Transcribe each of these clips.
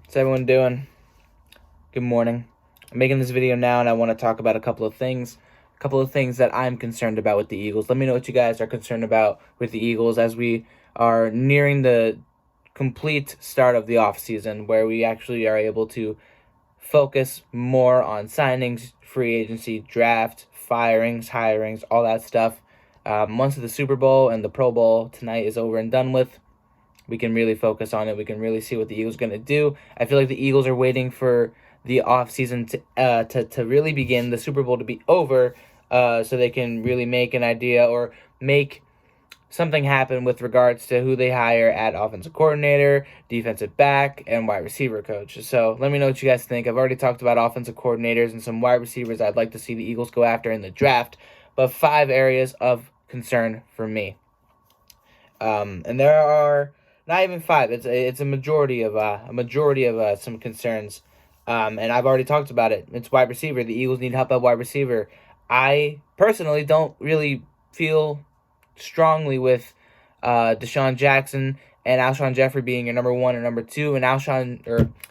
What's everyone doing? Good morning. I'm making this video now and I want to talk about a couple of things. A couple of things that I'm concerned about with the Eagles. Let me know what you guys are concerned about with the Eagles as we are nearing the complete start of the offseason, where we actually are able to focus more on signings, free agency, draft, firings, hirings, all that stuff. Once the Super Bowl and the Pro Bowl tonight is over and done with, we can really focus on it. We can really see what the Eagles are going to do. I feel like the Eagles are waiting for the offseason to really begin, the Super Bowl to be over, so they can really make an idea or make something happen with regards to who they hire at offensive coordinator, defensive back, and wide receiver coach. So let me know what you guys think. I've already talked about offensive coordinators and some wide receivers I'd like to see the Eagles go after in the draft, but 5 areas of concern for me. And there are not even 5. It's a majority of some concerns. And I've already talked about it. It's wide receiver. The Eagles need help at wide receiver. I personally don't really feel strongly with Deshaun Jackson and Alshon Jeffrey being your number 1 or number 2, and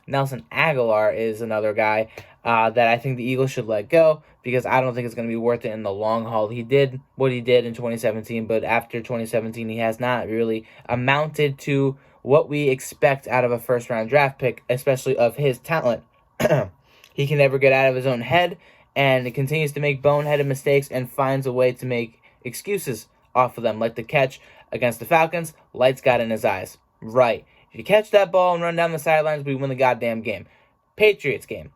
Nelson Aguilar is another guy that I think the Eagles should let go, because I don't think it's going to be worth it in the long haul. He did what he did in 2017, but after 2017, he has not really amounted to what we expect out of a first-round draft pick, especially of his talent. He can never get out of his own head, and it continues to make boneheaded mistakes and finds a way to make excuses off of them, like the catch against the Falcons. Lights got in his eyes. Right. If you catch that ball and run down the sidelines, we win the goddamn game. Patriots game.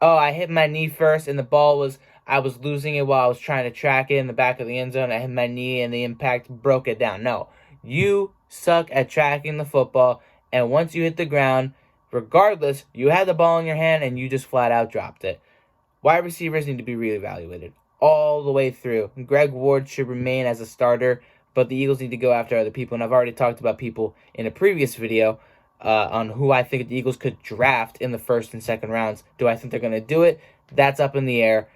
Oh, I hit my knee first, and I was losing it while I was trying to track it in the back of the end zone. I hit my knee, and the impact broke it down. No. You suck at tracking the football, and once you hit the ground, regardless, you had the ball in your hand, and you just flat out dropped it. Wide receivers need to be reevaluated all the way through. Greg Ward should remain as a starter, but the Eagles need to go after other people. And I've already talked about people in a previous video on who I think the Eagles could draft in the first and second rounds. Do I think they're going to do it? That's up in the air,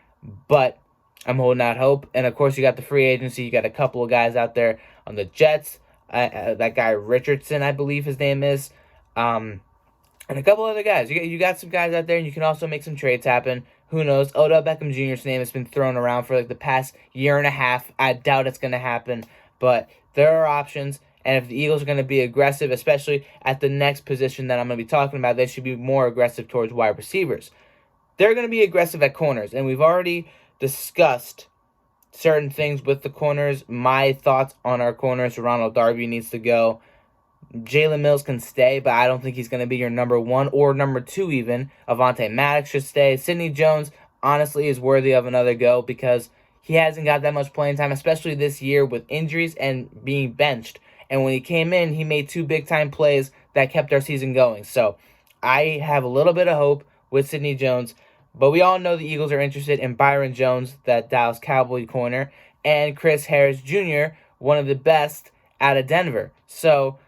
but I'm holding out hope. And, of course, you got the free agency. You got a couple of guys out there on the Jets. That guy Richardson, I believe his name is. And a couple other guys. You got some guys out there, and you can also make some trades happen. Who knows? Odell Beckham Jr.'s name has been thrown around for like the past year and a half. I doubt it's going to happen, but there are options. And if the Eagles are going to be aggressive, especially at the next position that I'm going to be talking about, they should be more aggressive towards wide receivers. They're going to be aggressive at corners, and we've already discussed certain things with the corners. My thoughts on our corners: Ronald Darby needs to go. Jalen Mills can stay, but I don't think he's going to be your number 1 or number 2 even. Avonte Maddox should stay. Sidney Jones, honestly, is worthy of another go, because he hasn't got that much playing time, especially this year with injuries and being benched. And when he came in, he made 2 big-time plays that kept our season going. So I have a little bit of hope with Sidney Jones, but we all know the Eagles are interested in Byron Jones, that Dallas Cowboy corner, and Chris Harris Jr., one of the best out of Denver. So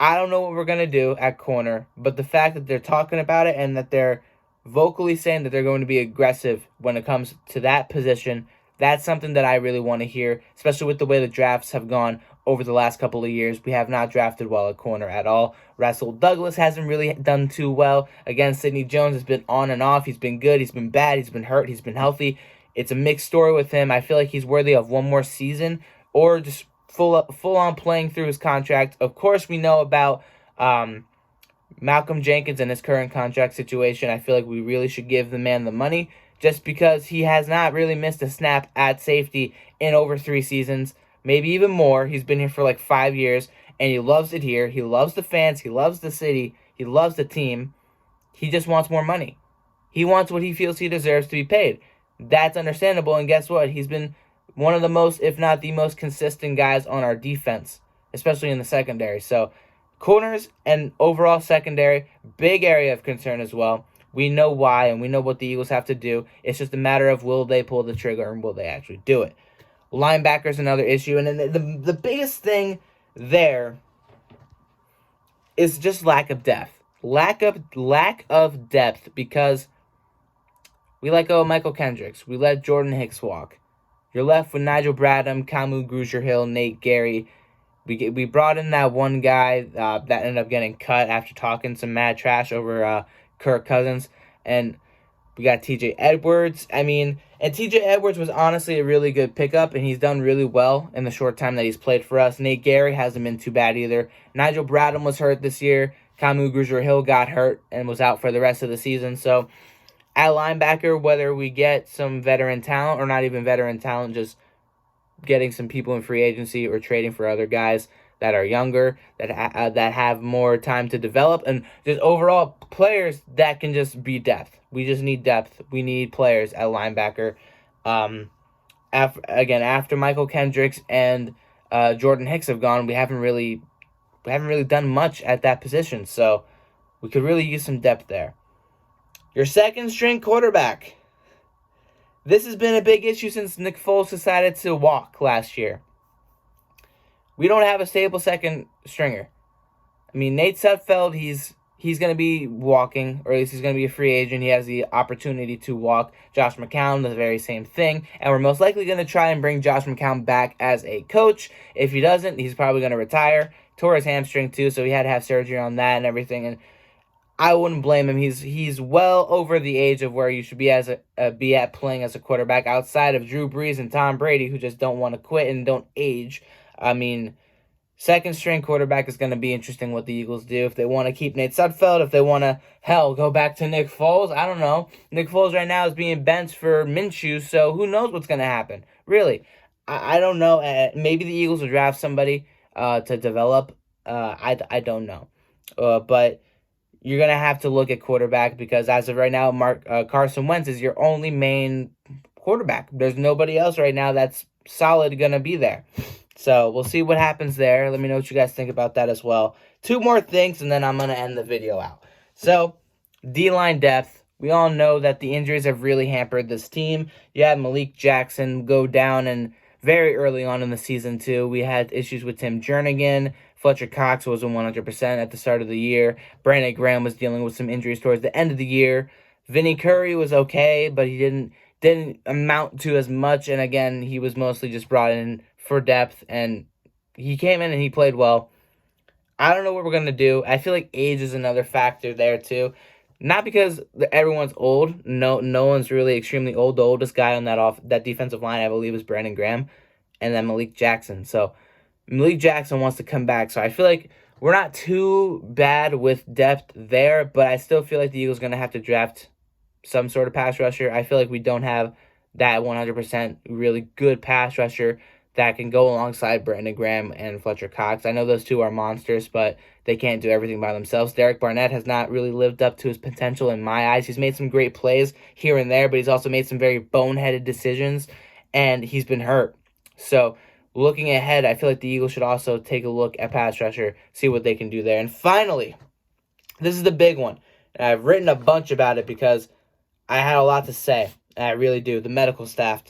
I don't know what we're going to do at corner, but the fact that they're talking about it and that they're vocally saying that they're going to be aggressive when it comes to that position, that's something that I really want to hear, especially with the way the drafts have gone over the last couple of years. We have not drafted well at corner at all. Russell Douglas hasn't really done too well. Again, Sidney Jones has been on and off. He's been good. He's been bad. He's been hurt. He's been healthy. It's a mixed story with him. I feel like he's worthy of one more season, or just full on playing through his contract. Of course, we know about Malcolm Jenkins and his current contract situation. I feel like we really should give the man the money, just because he has not really missed a snap at safety in over 3 seasons, maybe even more. He's been here for like 5 years, and he loves it here. He loves the fans. He loves the city. He loves the team. He just wants more money. He wants what he feels he deserves to be paid. That's understandable, and guess what? He's been one of the most, if not the most consistent guys on our defense, especially in the secondary. So corners and overall secondary, big area of concern as well. We know why, and we know what the Eagles have to do. It's just a matter of, will they pull the trigger, and will they actually do it? Linebackers, another issue. And then the biggest thing there is just lack of depth. Lack of depth, because we let go of Michael Kendricks. We let Jordan Hicks walk. You're left with Nigel Bradham, Kamu Grugier-Hill, Nate Gary. We brought in that one guy that ended up getting cut after talking some mad trash over Kirk Cousins, and we got T.J. Edwards. And T.J. Edwards was honestly a really good pickup, and he's done really well in the short time that he's played for us. Nate Gary hasn't been too bad either. Nigel Bradham was hurt this year. Kamu Grugier-Hill got hurt and was out for the rest of the season. So at linebacker, whether we get some veteran talent or not even veteran talent, just getting some people in free agency or trading for other guys that are younger, that have more time to develop, and just overall players that can just be depth. We just need depth. We need players at linebacker. After Michael Kendricks and Jordan Hicks have gone, we haven't really done much at that position. So we could really use some depth there. Your second string quarterback. This has been a big issue since Nick Foles decided to walk last year. We don't have a stable second stringer. Nate Sudfeld, he's going to be walking, or at least he's going to be a free agent. He has the opportunity to walk. Josh McCown, the very same thing. And we're most likely going to try and bring Josh McCown back as a coach. If he doesn't, he's probably going to retire. Tore his hamstring too, so he had to have surgery on that and everything. And I wouldn't blame him. He's well over the age of where you should be at playing as a quarterback, outside of Drew Brees and Tom Brady, who just don't want to quit and don't age. Second string quarterback is going to be interesting what the Eagles do. If they want to keep Nate Sudfeld, if they want to, go back to Nick Foles, I don't know. Nick Foles right now is being benched for Minshew, so who knows what's going to happen. Really, I don't know. Maybe the Eagles will draft somebody to develop. I don't know. But you're going to have to look at quarterback, because as of right now, Carson Wentz is your only main quarterback. There's nobody else right now that's solid going to be there. So we'll see what happens there. Let me know what you guys think about that as well. Two more things, and then I'm going to end the video out. So, D-line depth. We all know that the injuries have really hampered this team. You had Malik Jackson go down, and very early on in the season, too. We had issues with Tim Jernigan. Fletcher Cox wasn't 100% at the start of the year. Brandon Graham was dealing with some injuries towards the end of the year. Vinny Curry was okay, but he didn't amount to as much. And again, he was mostly just brought in for depth, and he came in and he played well. I don't know what we're going to do. I feel like age is another factor there, too. Not because everyone's old. No one's really extremely old. The oldest guy on that defensive line, I believe, is Brandon Graham, and then Malik Jackson. So Malik Jackson wants to come back. So I feel like we're not too bad with depth there, but I still feel like the Eagles are going to have to draft some sort of pass rusher. I feel like we don't have that 100% really good pass rusher that can go alongside Brandon Graham and Fletcher Cox. I know those two are monsters, but they can't do everything by themselves. Derek Barnett has not really lived up to his potential in my eyes. He's made some great plays here and there, but he's also made some very boneheaded decisions, and he's been hurt. So looking ahead, I feel like the Eagles should also take a look at pass rusher, see what they can do there. And finally, this is the big one. And I've written a bunch about it because I had a lot to say, and I really do. The medical staff.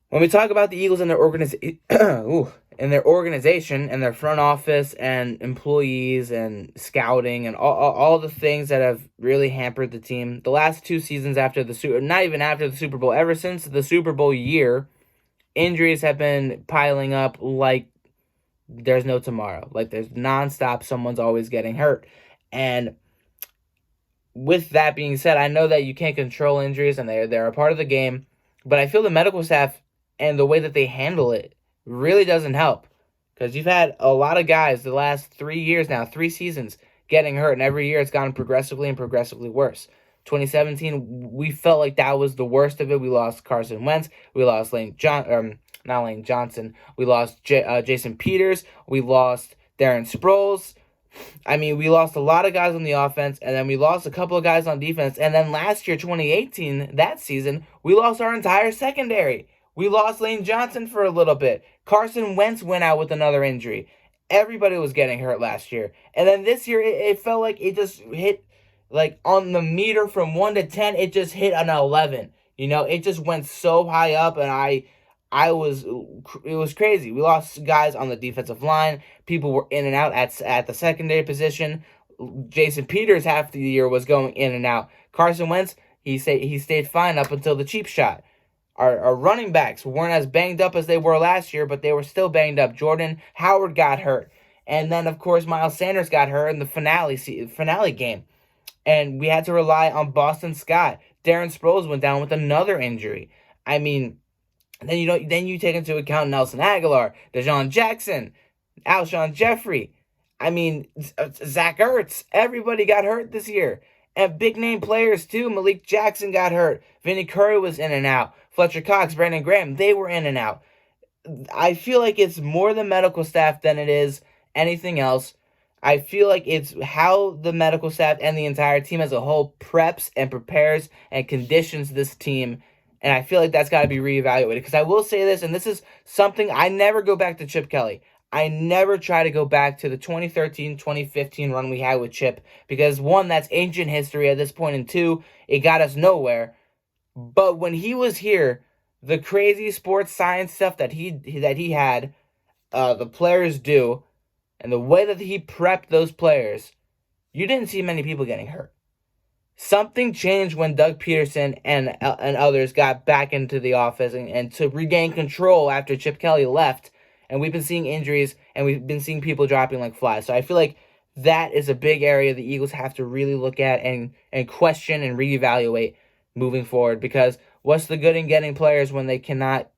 When we talk about the Eagles and their organization and their front office and employees and scouting and all the things that have really hampered the team, the last two seasons not even after the Super Bowl, ever since the Super Bowl year, injuries have been piling up like there's no tomorrow. Like there's nonstop, someone's always getting hurt. And with that being said, I know that you can't control injuries and they're a part of the game, but I feel the medical staff and the way that they handle it really doesn't help. Because you've had a lot of guys the last 3 years now, 3 seasons, getting hurt. And every year it's gotten progressively and progressively worse. 2017, we felt like that was the worst of it. We lost Carson Wentz. We lost not Lane Johnson. We lost Jason Peters. We lost Darren Sproles. We lost a lot of guys on the offense, and then we lost a couple of guys on defense. And then last year, 2018, that season, we lost our entire secondary. We lost Lane Johnson for a little bit. Carson Wentz went out with another injury. Everybody was getting hurt last year. And then this year, it felt like it just hit, like on the meter from 1 to 10, it just hit an 11. It just went so high up, and it was crazy. We lost guys on the defensive line. People were in and out at the secondary position. Jason Peters half the year was going in and out. Carson Wentz, he stayed fine up until the cheap shot. Our running backs weren't as banged up as they were last year, but they were still banged up. Jordan Howard got hurt. And then, of course, Miles Sanders got hurt in the finale game. And we had to rely on Boston Scott. Darren Sproles went down with another injury. I mean, then you take into account Nelson Aguilar, DeJean Jackson, Alshon Jeffrey. I mean, Zach Ertz. Everybody got hurt this year. And big name players too. Malik Jackson got hurt. Vinny Curry was in and out. Fletcher Cox, Brandon Graham, they were in and out. I feel like it's more the medical staff than it is anything else. I feel like it's how the medical staff and the entire team as a whole preps and prepares and conditions this team. And I feel like that's got to be reevaluated. Because I will say this, and this is something, I never go back to Chip Kelly. I never try to go back to the 2013-2015 run we had with Chip. Because one, that's ancient history at this point. And two, it got us nowhere. But when he was here, the crazy sports science stuff that he had, the players do, and the way that he prepped those players, you didn't see many people getting hurt. Something changed when Doug Peterson and others got back into the office and to regain control after Chip Kelly left. And we've been seeing injuries, and we've been seeing people dropping like flies. So I feel like that is a big area the Eagles have to really look at and question and reevaluate moving forward. Because what's the good in getting players when they cannot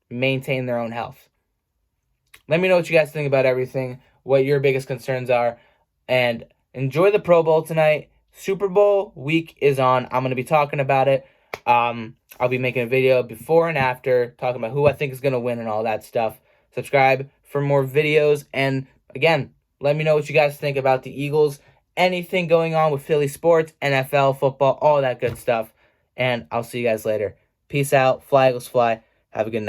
maintain their own health? Let me know what you guys think about everything, what your biggest concerns are, and enjoy the Pro Bowl tonight. Super Bowl week is on. I'm going to be talking about it. I'll be making a video before and after, talking about who I think is going to win and all that stuff. Subscribe for more videos, and again, let me know what you guys think about the Eagles, anything going on with Philly sports, NFL, football, all that good stuff, and I'll see you guys later. Peace out. Fly, Eagles, fly. Have a good night.